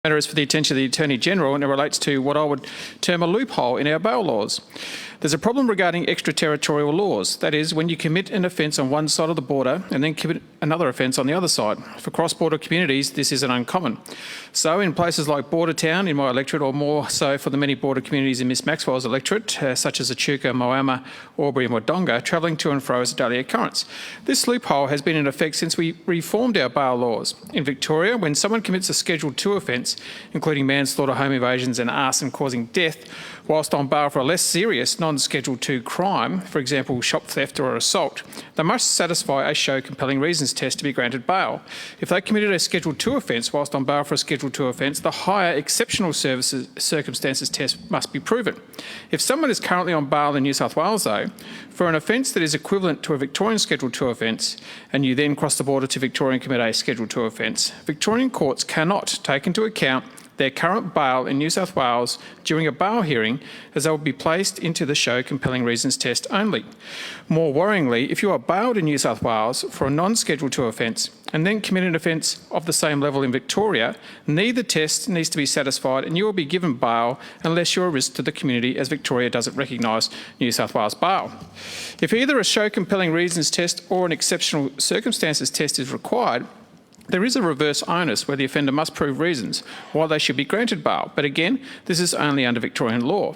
matter is for the attention of the Attorney-General, and it relates to what I would term a loophole in our bail laws. There's a problem regarding extraterritorial laws, that is, when you commit an offence on one side of the border and then commit another offence on the other side. For cross-border communities, this isn't uncommon. So in places like Border Town in my electorate, or more so for the many border communities in Miss Maxwell's electorate, such as Echuca, Moama, Albury and Wodonga, travelling to and fro is a daily occurrence. This loophole has been in effect since we reformed our bail laws. In Victoria, when someone commits a Schedule 2 offence, including manslaughter, home invasions and arson causing death, whilst on bail for a less serious non-Schedule 2 crime, for example shop theft or assault, they must satisfy a show compelling reasons test to be granted bail. If they committed a Schedule 2 offence whilst on bail for a Schedule 2 offence, the higher exceptional circumstances test must be proven. If someone is currently on bail in New South Wales, though, for an offence that is equivalent to a Victorian Schedule 2 offence, and you then cross the border to Victoria and commit a Schedule 2 offence, Victorian courts cannot take into account their current bail in New South Wales during a bail hearing, as they will be placed into the show compelling reasons test only. More worryingly, if you are bailed in New South Wales for a non-Schedule 2 offence and then commit an offence of the same level in Victoria, neither test needs to be satisfied and you will be given bail unless you're a risk to the community, as Victoria doesn't recognise New South Wales bail. If either a show compelling reasons test or an exceptional circumstances test is required, there is a reverse onus where the offender must prove reasons why they should be granted bail, but again, this is only under Victorian law.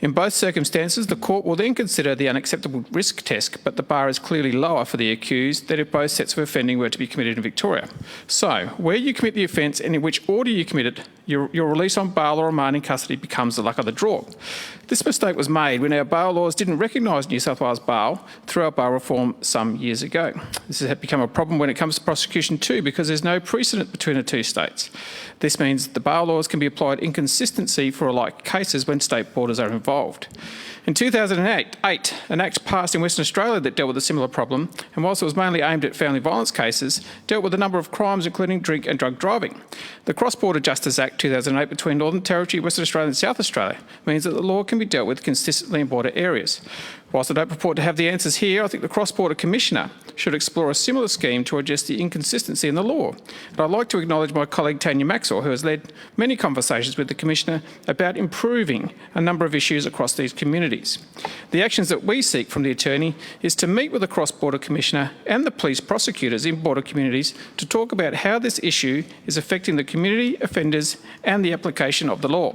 In both circumstances, the court will then consider the unacceptable risk test, but the bar is clearly lower for the accused than if both sets of offending were to be committed in Victoria. So, where you commit the offence and in which order you commit it, your release on bail or remand in custody becomes the luck of the draw. This mistake was made when our bail laws didn't recognise New South Wales bail through our bail reform some years ago. This has become a problem when it comes to prosecution too, because there's no precedent between the two states. This means the bail laws can be applied in consistency for alike cases when state borders are involved. In 2008, an Act passed in Western Australia that dealt with a similar problem, and whilst it was mainly aimed at family violence cases, dealt with a number of crimes including drink and drug driving. The Cross-Border Justice Act 2008 between Northern Territory, Western Australia and South Australia means that the law can be dealt with consistently in border areas. Whilst I don't purport to have the answers here, I think the Cross-Border Commissioner should explore a similar scheme to address the inconsistency in the law. And I'd like to acknowledge my colleague Tanya Maxwell, who has led many conversations with the Commissioner about improving a number of issues across these communities. The actions that we seek from the Attorney is to meet with the Cross-Border Commissioner and the police prosecutors in border communities to talk about how this issue is affecting the community, offenders and the application of the law.